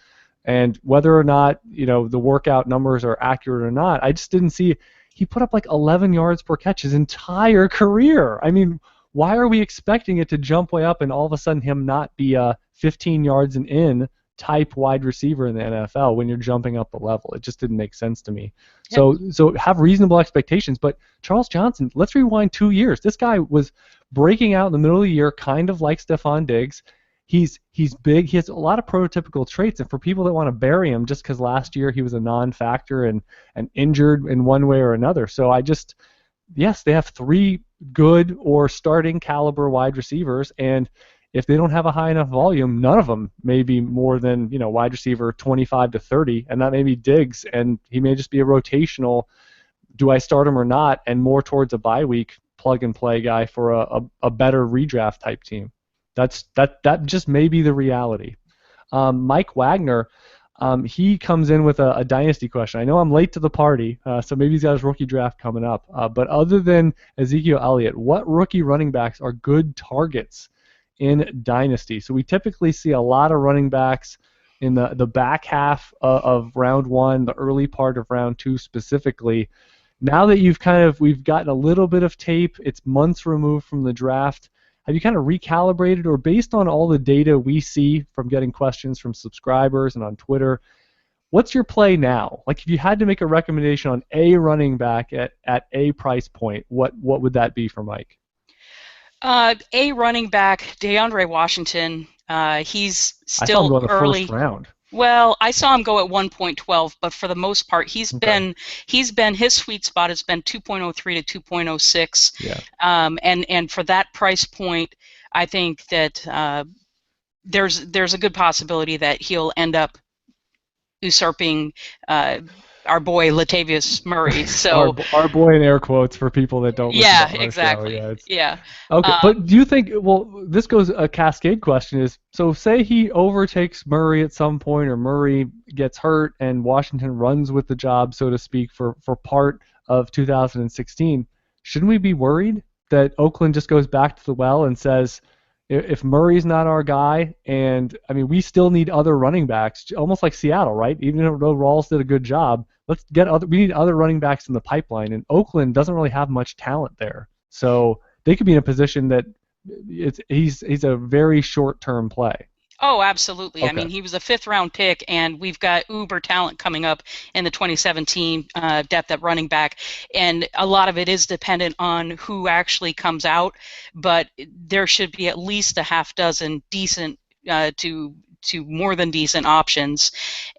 Speaker 1: And whether or not, the workout numbers are accurate or not, I just didn't see. He put up like 11 yards per catch his entire career. I mean, why are we expecting it to jump way up and all of a sudden him not be a 15 yards and in type wide receiver in the NFL when you're jumping up the level? It just didn't make sense to me. Yep. So have reasonable expectations. But Charles Johnson, let's rewind 2 years. This guy was breaking out in the middle of the year, kind of like Stephon Diggs. He's big. He has a lot of prototypical traits, and for people that want to bury him just because last year he was a non-factor and injured in one way or another. So yes, they have 3 good or starting caliber wide receivers, and if they don't have a high enough volume, none of them may be more than wide receiver 25 to 30, and that may be Diggs, and he may just be a rotational, do I start him or not, and more towards a bye week plug and play guy for a better redraft type team. That just may be the reality. Mike Wagner, he comes in with a dynasty question. I know I'm late to the party, so maybe he's got his rookie draft coming up. But other than Ezekiel Elliott, what rookie running backs are good targets in dynasty? So we typically see a lot of running backs in the back half of round 1, the early part of round 2 specifically. Now that we've gotten a little bit of tape, it's months removed from the draft. Have you kind of recalibrated, or based on all the data we see from getting questions from subscribers and on Twitter, what's your play now? Like, if you had to make a recommendation on a running back at a price point, what would that be for Mike?
Speaker 2: A running back, DeAndre Washington. He's still
Speaker 1: I saw him go in the
Speaker 2: early.
Speaker 1: First round.
Speaker 2: Well, I saw him go at 1.12, but for the most part, he's been his sweet spot has been 2.03 to 2.06.
Speaker 1: Yeah.
Speaker 2: And for that price point, I think that there's a good possibility that he'll end up usurping our boy Latavius Murray. So
Speaker 1: our boy in air quotes for people that don't.
Speaker 2: Yeah, exactly.
Speaker 1: Yeah. Okay, but do you think? Well, this goes a cascade question is. So say he overtakes Murray at some point, or Murray gets hurt, and Washington runs with the job, so to speak, for part of 2016. Shouldn't we be worried that Oakland just goes back to the well and says, if Murray's not our guy, and I mean, we still need other running backs, almost like Seattle, right? Even though Rawls did a good job, we need other running backs in the pipeline, and Oakland doesn't really have much talent there. So they could be in a position that he's a very short-term play.
Speaker 2: Oh, absolutely. I
Speaker 1: Okay.
Speaker 2: mean, he was a fifth-round pick, and we've got uber talent coming up in the 2017 depth at running back, and a lot of it is dependent on who actually comes out, but there should be at least a half dozen decent to more than decent options.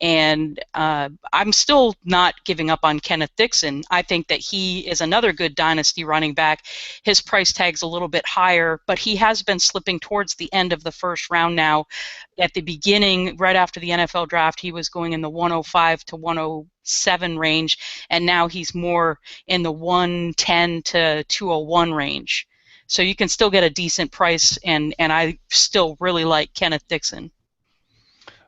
Speaker 2: And I'm still not giving up on Kenneth Dixon. I think that he is another good dynasty running back. His price tag's a little bit higher, but he has been slipping towards the end of the first round now. At the beginning, right after the NFL draft, he was going in the 105 to 107 range, and now he's more in the 110 to 201 range. So you can still get a decent price, and I still really like Kenneth Dixon.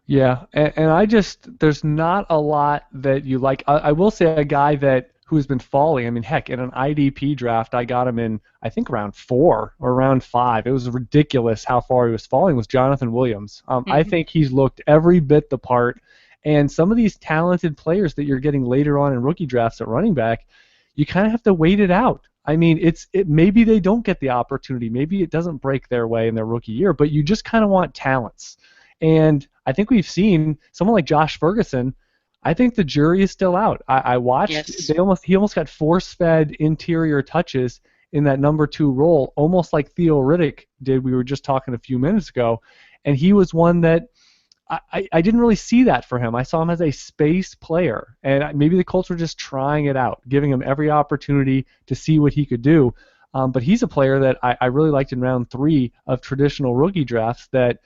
Speaker 1: Yeah, and I just there's not a lot that you like. I will say a guy that who's been falling. I mean, heck, in an IDP draft, I got him in I think round 4 or round 5. It was ridiculous how far he was falling. Was Jonathan Williams? I
Speaker 2: Mm-hmm.
Speaker 1: think he's looked every bit the part. And some of these talented players that you're getting later on in rookie drafts at running back, you kind of have to wait it out. I mean, maybe they don't get the opportunity. Maybe it doesn't break their way in their rookie year, but you just kind of want talents. And I think we've seen someone like Josh Ferguson. I think the jury is still out. I watched
Speaker 2: Yes.
Speaker 1: he almost got force-fed interior touches in that number 2 role, almost like Theo Riddick did. We were just talking a few minutes ago, and he was one that I didn't really see that for him. I saw him as a space player, and maybe the Colts were just trying it out, giving him every opportunity to see what he could do. But he's a player that I really liked in round 3 of traditional rookie drafts that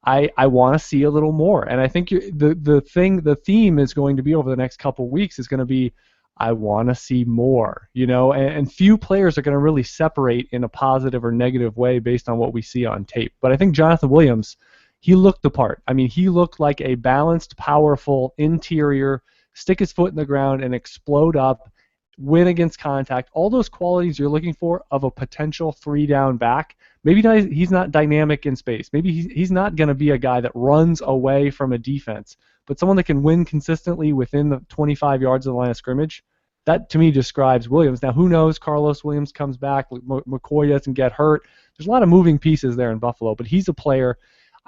Speaker 1: I want to see a little more. And I think the theme is going to be over the next couple weeks is going to be I want to see more, and few players are going to really separate in a positive or negative way based on what we see on tape. But I think Jonathan Williams, he looked the part. I mean, he looked like a balanced, powerful interior, stick his foot in the ground and explode up, win against contact, all those qualities you're looking for of a potential 3-down back. Maybe he's not dynamic in space. Maybe he's not going to be a guy that runs away from a defense, but someone that can win consistently within the 25 yards of the line of scrimmage. That to me describes Williams. Now, who knows? Carlos Williams comes back. McCoy doesn't get hurt. There's a lot of moving pieces there in Buffalo, but he's a player.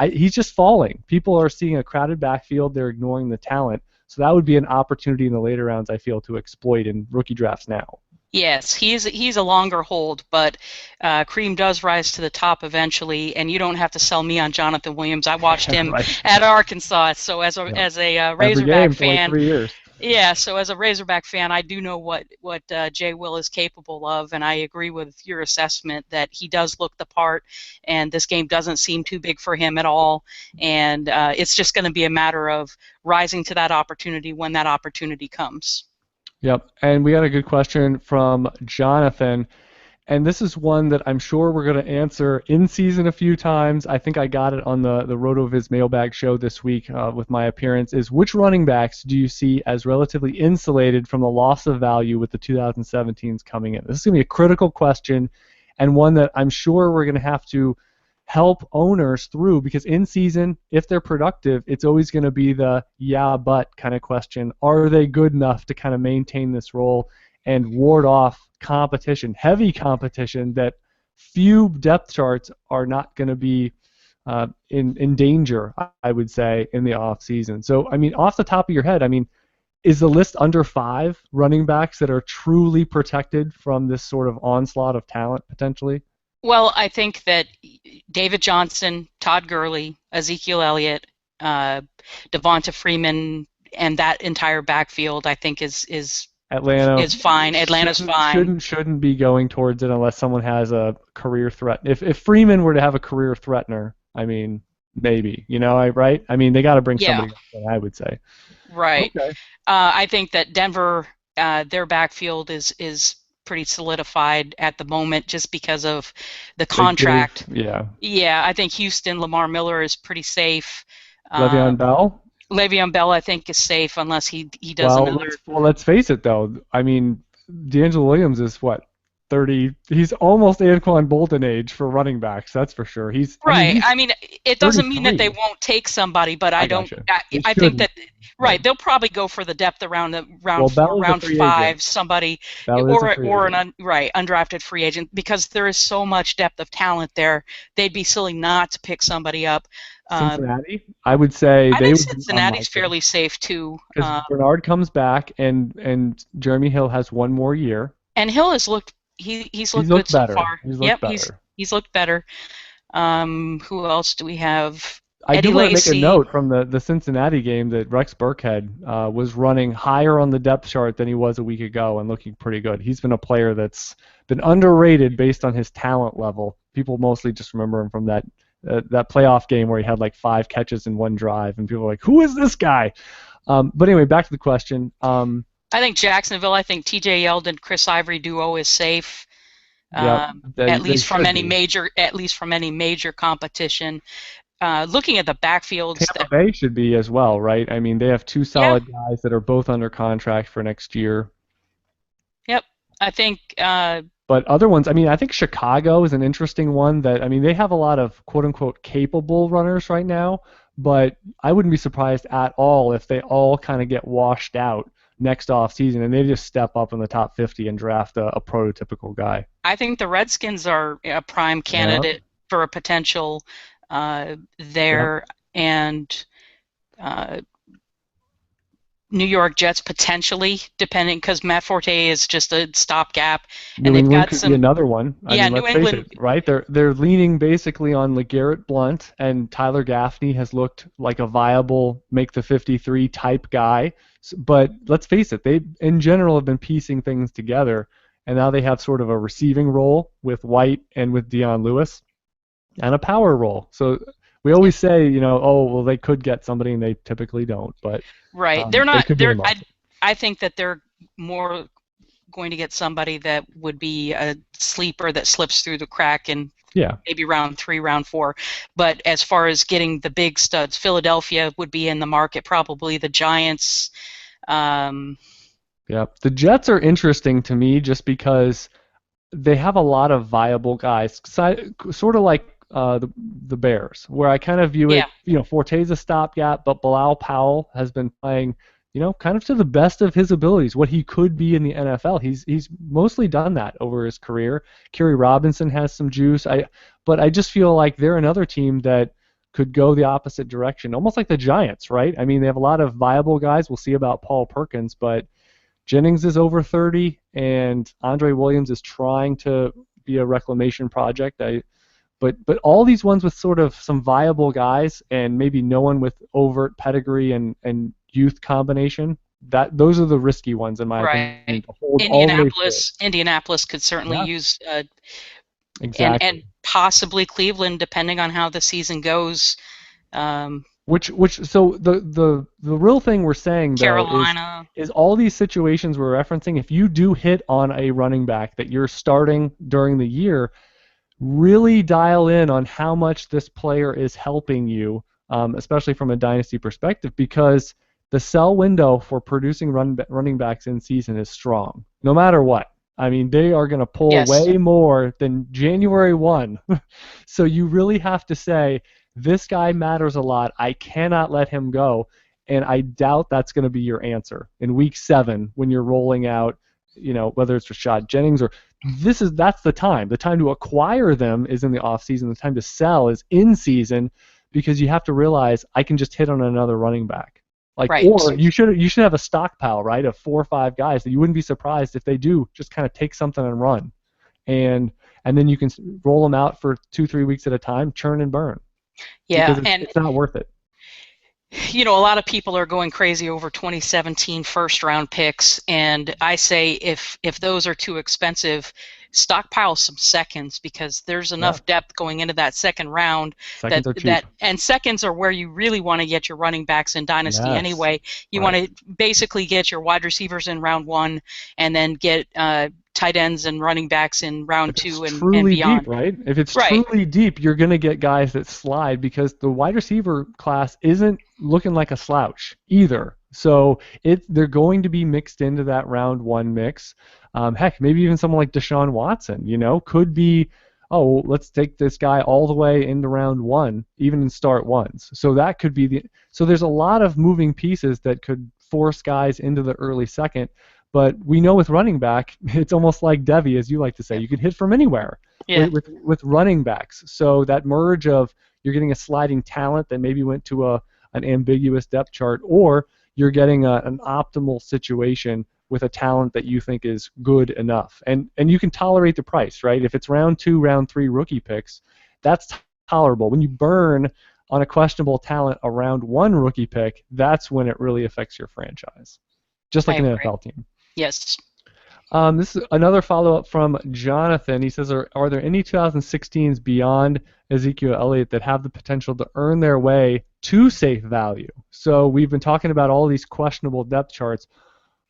Speaker 1: He's just falling. People are seeing a crowded backfield. They're ignoring the talent. So that would be an opportunity in the later rounds, I feel, to exploit in rookie drafts now.
Speaker 2: Yes, he's a longer hold, but Cream does rise to the top eventually, and you don't have to sell me on Jonathan Williams. I watched him
Speaker 1: Right.
Speaker 2: at Arkansas, so
Speaker 1: Yeah.
Speaker 2: as a
Speaker 1: Every
Speaker 2: Razorback
Speaker 1: game for like
Speaker 2: fan,
Speaker 1: 3 years.
Speaker 2: yeah. So as a Razorback fan, I do know what Jay Will is capable of, and I agree with your assessment that he does look the part, and this game doesn't seem too big for him at all, and it's just going to be a matter of rising to that opportunity when that opportunity comes.
Speaker 1: Yep. And we got a good question from Jonathan. And this is one that I'm sure we're going to answer in season a few times. I think I got it on the RotoViz mailbag show this week with my appearance. Is which running backs do you see as relatively insulated from the loss of value with the 2017s coming in? This is going to be a critical question and one that I'm sure we're going to have to help owners through because in season, if they're productive, it's always going to be the yeah, but kind of question. Are they good enough to kind of maintain this role and ward off competition, heavy competition that few depth charts are not going to be in danger, I would say, in the off season. So, I mean, off the top of your head, I mean, is the list under 5 running backs that are truly protected from this sort of onslaught of talent potentially?
Speaker 2: Well, I think that David Johnson, Todd Gurley, Ezekiel Elliott, Devonta Freeman, and that entire backfield, I think
Speaker 1: Atlanta
Speaker 2: is fine. Atlanta's fine.
Speaker 1: shouldn't be going towards it unless someone has a career threat. If Freeman were to have a career threatener, I mean, maybe, right? I mean, they got to bring
Speaker 2: Yeah,
Speaker 1: somebody else in, I would say.
Speaker 2: right.
Speaker 1: Okay.
Speaker 2: I think that Denver, their backfield is pretty solidified at the moment just because of the contract.
Speaker 1: Yeah.
Speaker 2: Yeah, I think Houston, Lamar Miller is pretty safe.
Speaker 1: Le'Veon Bell.
Speaker 2: Le'Veon Bell, I think, is safe unless he does
Speaker 1: Well,
Speaker 2: another.
Speaker 1: let's face it though. I mean, D'Angelo Williams is what 30. He's almost Anquan Bolton age for running backs. That's for sure.
Speaker 2: Right.
Speaker 1: He's
Speaker 2: I mean, it doesn't mean that they
Speaker 1: 33.
Speaker 2: won't take somebody, but I
Speaker 1: I
Speaker 2: don't.
Speaker 1: gotcha.
Speaker 2: I,
Speaker 1: They
Speaker 2: I think
Speaker 1: shouldn't.
Speaker 2: that right. They'll probably go for the depth around the round
Speaker 1: Well,
Speaker 2: 4,
Speaker 1: Bell is a
Speaker 2: round
Speaker 1: free agent.
Speaker 2: 5, somebody,
Speaker 1: Bell is a free
Speaker 2: or
Speaker 1: agent.
Speaker 2: right undrafted free agent because there is so much depth of talent there. They'd be silly not to pick somebody up.
Speaker 1: Cincinnati, I would say
Speaker 2: I
Speaker 1: they
Speaker 2: think
Speaker 1: would be
Speaker 2: Cincinnati's
Speaker 1: unlikely
Speaker 2: fairly safe too.
Speaker 1: because Bernard comes back and Jeremy Hill has one more year.
Speaker 2: And Hill has looked he's
Speaker 1: He's
Speaker 2: looked good
Speaker 1: looked
Speaker 2: so
Speaker 1: better.
Speaker 2: far.
Speaker 1: He's looked
Speaker 2: Yep,
Speaker 1: better.
Speaker 2: he's looked better. Who else do we have?
Speaker 1: I do
Speaker 2: Eddie
Speaker 1: want to make a
Speaker 2: Lacy.
Speaker 1: note from the Cincinnati game that Rex Burkhead was running higher on the depth chart than he was a week ago and looking pretty good. He's been a player that's been underrated based on his talent level. People mostly just remember him from that playoff game where he had like 5 catches in one drive, and people are like, "Who is this guy?" But anyway, back to the question.
Speaker 2: I think Jacksonville. I think T.J. Yeldon, Chris Ivory duo is safe. At least from any major competition. Looking at the backfields,
Speaker 1: Tampa Bay should be as well, right? I mean, they have 2 solid guys that are both under contract for next year.
Speaker 2: Yep, I think.
Speaker 1: But other ones, I mean, I think Chicago is an interesting one that, I mean, they have a lot of quote-unquote capable runners right now, but I wouldn't be surprised at all if they all kind of get washed out next offseason and they just step up in the top 50 and draft a prototypical guy.
Speaker 2: I think the Redskins are a prime candidate for a potential there, and New York Jets potentially, depending, because Matt Forte is just a stopgap, and
Speaker 1: New England could be another one. I mean,
Speaker 2: New
Speaker 1: let's
Speaker 2: England,
Speaker 1: face it, right? They're leaning basically on LeGarrette Blount, and Tyler Gaffney has looked like a viable make the 53 type guy. But let's face it, they in general have been piecing things together, and now they have sort of a receiving role with White and with Dion Lewis, and a power role. So we always say, you know, oh, well, they could get somebody, and they typically don't. But
Speaker 2: right, they're not. I think that they're more going to get somebody that would be a sleeper that slips through the crack in maybe round 3, round 4. But as far as getting the big studs, Philadelphia would be in the market, probably the Giants.
Speaker 1: The Jets are interesting to me just because they have a lot of viable guys, sort of like the Bears, where I kind of view it, you know, Forte's a stopgap, but Bilal Powell has been playing, you know, kind of to the best of his abilities, what he could be in the NFL. He's mostly done that over his career. Kerry Robinson has some juice. But I just feel like they're another team that could go the opposite direction, almost like the Giants, right? I mean, they have a lot of viable guys. We'll see about Paul Perkins, but Jennings is over 30, and Andre Williams is trying to be a reclamation project. But all these ones with sort of some viable guys and maybe no one with overt pedigree and youth combination, those are the risky ones in my opinion.
Speaker 2: Indianapolis could certainly use
Speaker 1: exactly.
Speaker 2: and possibly Cleveland, depending on how the season goes.
Speaker 1: So the real thing we're saying though
Speaker 2: Carolina
Speaker 1: is all these situations we're referencing. If you do hit on a running back that you're starting during the year, really dial in on how much this player is helping you, especially from a dynasty perspective, because the sell window for producing running backs in season is strong, no matter what. I mean, they are going to pull way more than January 1. So you really have to say, this guy matters a lot. I cannot let him go. And I doubt that's going to be your answer in week 7 when you're rolling out, you know, whether it's Rashad Jennings or that's the time. The time to acquire them is in the off season. The time to sell is in season, because you have to realize I can just hit on another running back. Or you should have a stockpile, right, of 4 or 5 guys that you wouldn't be surprised if they do just kind of take something and run, and then you can roll them out for 2-3 weeks at a time, churn and burn.
Speaker 2: Yeah,
Speaker 1: because it's not worth it.
Speaker 2: You know, a lot of people are going crazy over 2017 first-round picks, and I say if those are too expensive, stockpile some seconds, because there's enough depth going into that second round.
Speaker 1: Seconds are cheap.
Speaker 2: And seconds are where you really want to get your running backs in Dynasty anyway. You want to basically get your wide receivers in round 1, and then get tight ends and running backs in round 2 and beyond.
Speaker 1: Deep, right? If it's truly deep, you're going to get guys that slide, because the wide receiver class isn't looking like a slouch either. So they're going to be mixed into that round 1 mix. Heck, maybe even someone like Deshaun Watson, you know, could be, let's take this guy all the way into round 1, even in start ones. So that could be so there's a lot of moving pieces that could force guys into the early second. But we know with running back, it's almost like Devi, as you like to say. You can hit from anywhere with running backs. So that merge of you're getting a sliding talent that maybe went to an ambiguous depth chart, or you're getting an optimal situation with a talent that you think is good enough. And you can tolerate the price, right? If it's round 2, round 3 rookie picks, that's tolerable. When you burn on a questionable talent a round 1 rookie pick, that's when it really affects your franchise. Just
Speaker 2: I
Speaker 1: like an
Speaker 2: agree.
Speaker 1: NFL team.
Speaker 2: Yes.
Speaker 1: This is another follow-up from Jonathan. He says, are there any 2016s beyond Ezekiel Elliott that have the potential to earn their way to safe value? So we've been talking about all these questionable depth charts.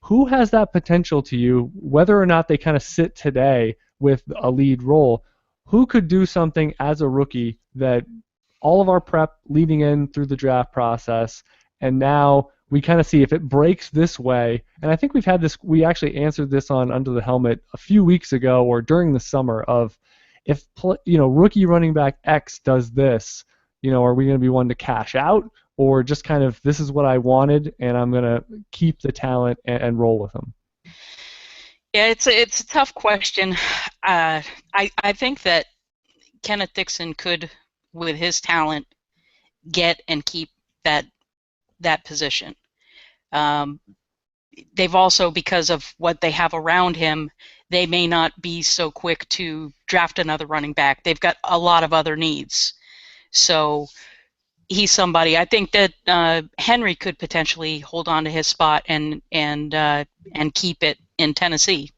Speaker 1: Who has that potential to you, whether or not they kind of sit today with a lead role? Who could do something as a rookie that all of our prep leading in through the draft process, and now we kind of see if it breaks this way, and I think we've had this, we actually answered this on Under the Helmet a few weeks ago or during the summer of if, rookie running back X does this, are we going to be one to cash out, or just kind of this is what I wanted and I'm going to keep the talent and roll with them?
Speaker 2: Yeah, it's a tough question. I think that Kenneth Dixon could, with his talent, get and keep that position. They've also, because of what they have around him, they may not be so quick to draft another running back. They've got a lot of other needs. So he's somebody. I think that Henry could potentially hold on to his spot and keep it in Tennessee.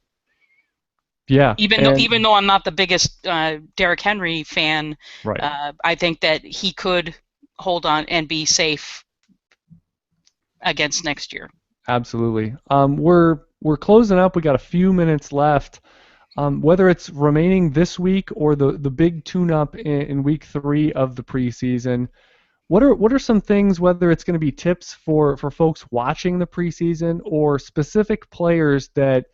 Speaker 1: Yeah.
Speaker 2: Even though I'm not the biggest Derrick Henry fan,
Speaker 1: right.
Speaker 2: I think that he could hold on and be safe against next year.
Speaker 1: Absolutely. We're closing up. We got a few minutes left. Whether it's remaining this week or the big tune-up in week 3 of the preseason, what are some things, whether it's going to be tips for folks watching the preseason or specific players that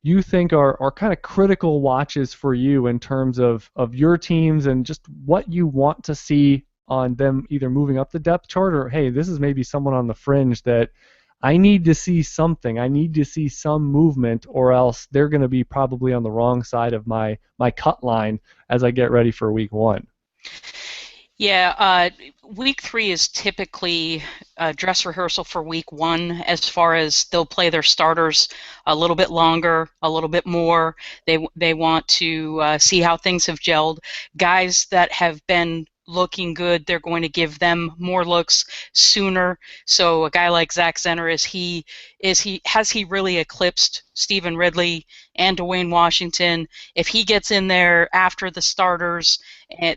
Speaker 1: you think are kind of critical watches for you in terms of your teams and just what you want to see on them either moving up the depth chart or, hey, this is maybe someone on the fringe that I need to see something. I need to see some movement, or else they're going to be probably on the wrong side of my cut line as I get ready for week 1.
Speaker 2: Yeah, week 3 is typically a dress rehearsal for week 1, as far as they'll play their starters a little bit longer, a little bit more. They want to see how things have gelled. Guys that have been looking good, they're going to give them more looks sooner. So a guy like Zach Zenner, has he really eclipsed Stephen Ridley and Dwayne Washington? If he gets in there after the starters,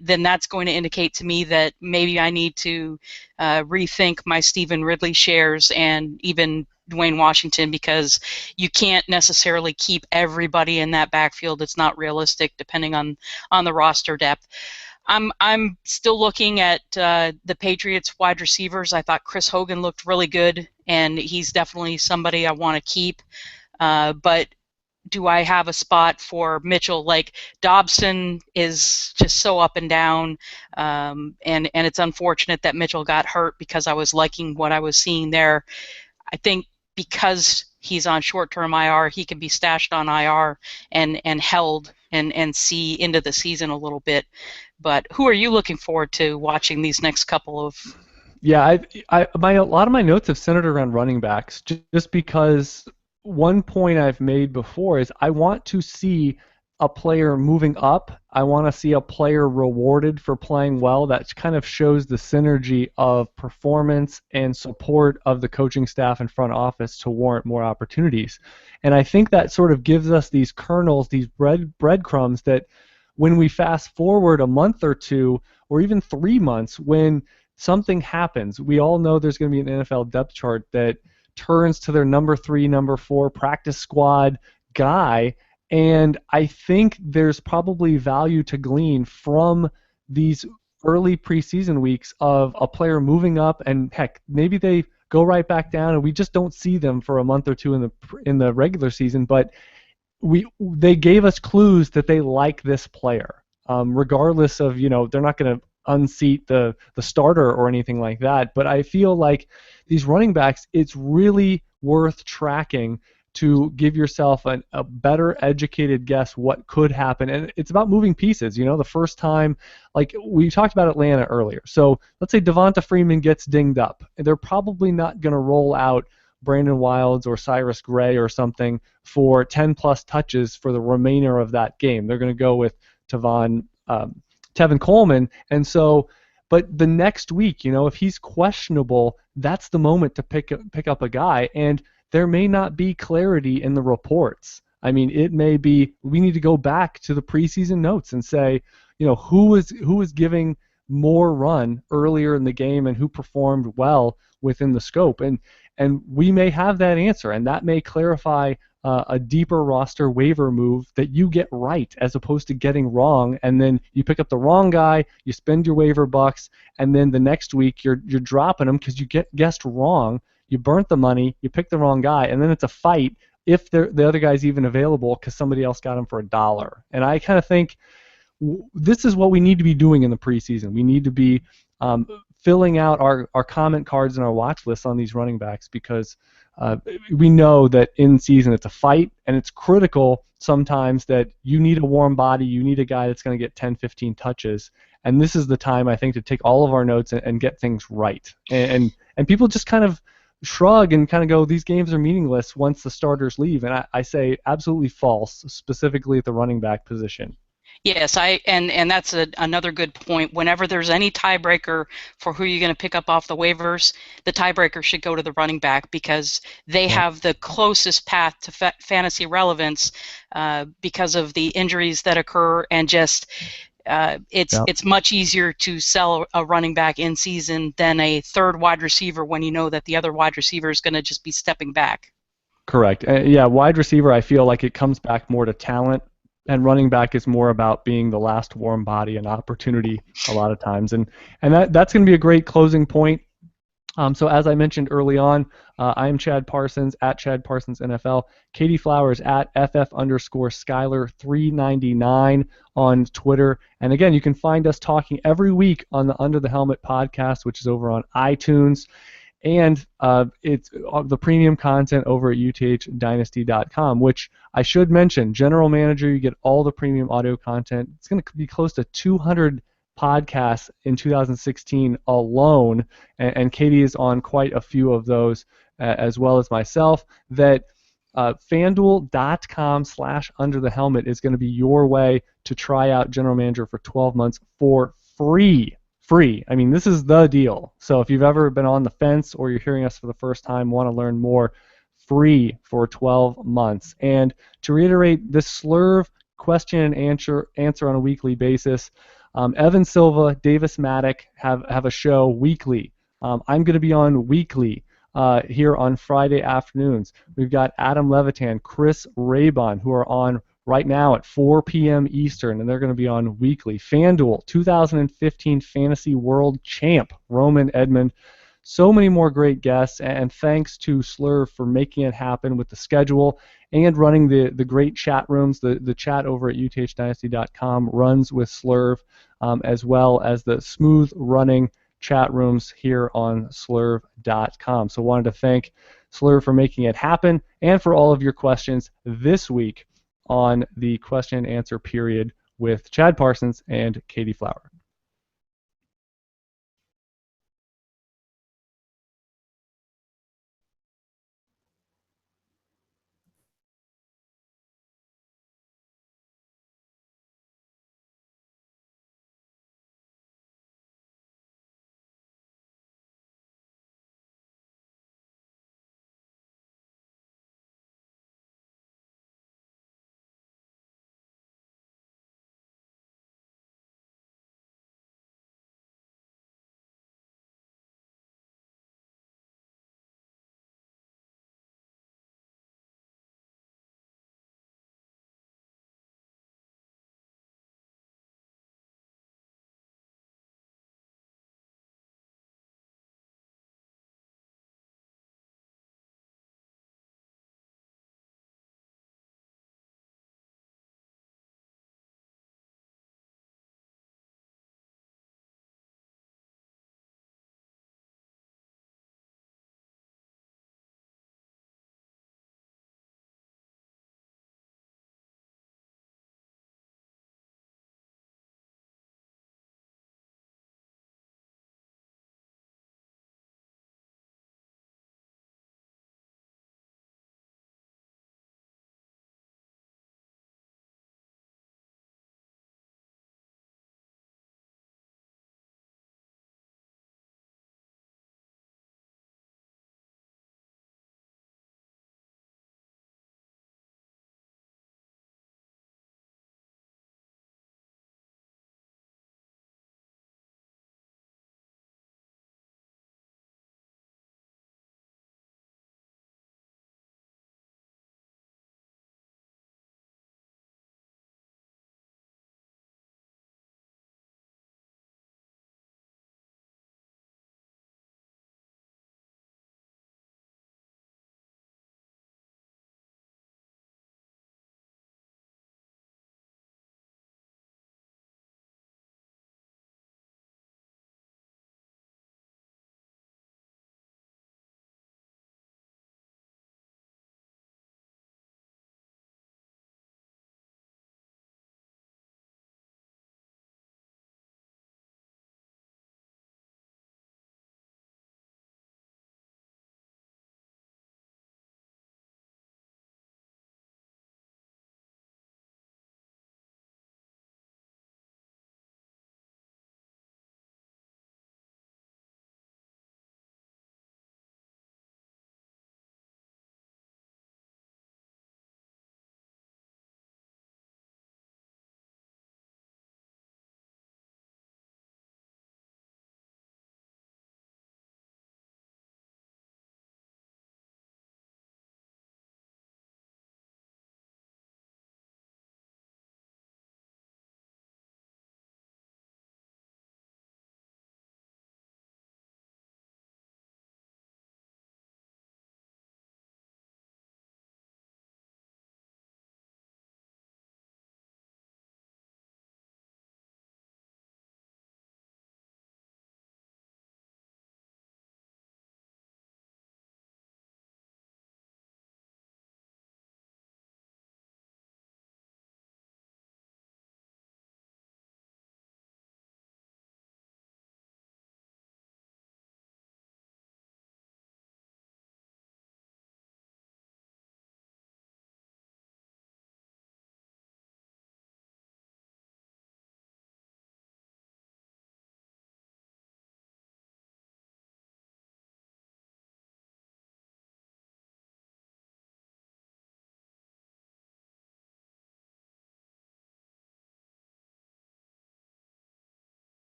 Speaker 2: then that's going to indicate to me that maybe I need to rethink my Stephen Ridley shares and even Dwayne Washington, because you can't necessarily keep everybody in that backfield. It's not realistic depending on the roster depth. I'm still looking at the Patriots wide receivers. I thought Chris Hogan looked really good, and he's definitely somebody I want to keep. But do I have a spot for Mitchell? Like, Dobson is just so up and down, and it's unfortunate that Mitchell got hurt because I was liking what I was seeing there. I think because he's on short-term IR, he can be stashed on IR and held and see into the season a little bit. But who are you looking forward to watching these next couple of?
Speaker 1: Yeah, a lot of my notes have centered around running backs, just because one point I've made before is I want to see a player moving up. I want to see a player rewarded for playing well. That kind of shows the synergy of performance and support of the coaching staff and front office to warrant more opportunities. And I think that sort of gives us these kernels, these breadcrumbs that when we fast forward a month or 2 or even 3 months, when something happens, we all know there's going to be an NFL depth chart that turns to their number 3, number 4 practice squad guy. And I think there's probably value to glean from these early preseason weeks of a player moving up, and heck, maybe they go right back down and we just don't see them for a month or 2 in the regular season, but they gave us clues that they like this player, regardless of, they're not going to unseat the starter or anything like that. But I feel like these running backs, it's really worth tracking to give yourself a better educated guess what could happen. And it's about moving pieces. The first time, like we talked about Atlanta earlier. So let's say Devonta Freeman gets dinged up. They're probably not going to roll out Brandon Wilds or Cyrus Gray or something for 10 plus touches for the remainder of that game. They're going to go with Tevin Coleman. And so, but the next week, if he's questionable, that's the moment to pick up a guy. And there may not be clarity in the reports. I mean, it may be we need to go back to the preseason notes and say, who was giving more run earlier in the game and who performed well within the scope. And we may have that answer, and that may clarify a deeper roster waiver move that you get right as opposed to getting wrong, and then you pick up the wrong guy, you spend your waiver bucks, and then the next week you're dropping them because you guessed wrong, you burnt the money, you picked the wrong guy, and then it's a fight if the other guy's even available because somebody else got him for $1. And I kind of think this is what we need to be doing in the preseason. We need to be filling out our comment cards and our watch lists on these running backs because we know that in season it's a fight, and it's critical sometimes that you need a warm body, you need a guy that's going to get 10, 15 touches, and this is the time I think to take all of our notes and get things right. And people just kind of shrug and kind of go, these games are meaningless once the starters leave, and I say absolutely false, specifically at the running back position.
Speaker 2: Yes, and that's another good point. Whenever there's any tiebreaker for who you're going to pick up off the waivers, the tiebreaker should go to the running back because they have the closest path to fantasy relevance because of the injuries that occur, and just it's much easier to sell a running back in season than a third wide receiver when you know that the other wide receiver is going to just be stepping back.
Speaker 1: Correct. Wide receiver, I feel like it comes back more to talent, and running back is more about being the last warm body and opportunity a lot of times. And that's going to be a great closing point. So as I mentioned early on, I am Chad Parsons at Chad Parsons NFL. Katie Flowers at FF_Skyler399 on Twitter. And again, you can find us talking every week on the Under the Helmet podcast, which is over on iTunes. And it's the premium content over at uthdynasty.com, which I should mention, General Manager, you get all the premium audio content. It's going to be close to 200 podcasts in 2016 alone, and Katie is on quite a few of those, as well as myself, that FanDuel.com/underthehelmet is going to be your way to try out General Manager for 12 months for free. I mean, this is the deal. So if you've ever been on the fence or you're hearing us for the first time, want to learn more, free for 12 months. And to reiterate, this Slurv question and answer on a weekly basis. Evan Silva, Davis Maddock have a show weekly. I'm going to be on weekly here on Friday afternoons. We've got Adam Levitan, Chris Raybon, who are on right now at 4 p.m. Eastern, and they're going to be on weekly. FanDuel, 2015 Fantasy World Champ, Roman Edmond. So many more great guests, and thanks to Slurv for making it happen with the schedule and running the great chat rooms. The chat over at uthdynasty.com runs with Slurv, as well as the smooth running chat rooms here on slurv.com. So wanted to thank Slurv for making it happen and for all of your questions this week on the question and answer period with Chad Parsons and Katie Flower.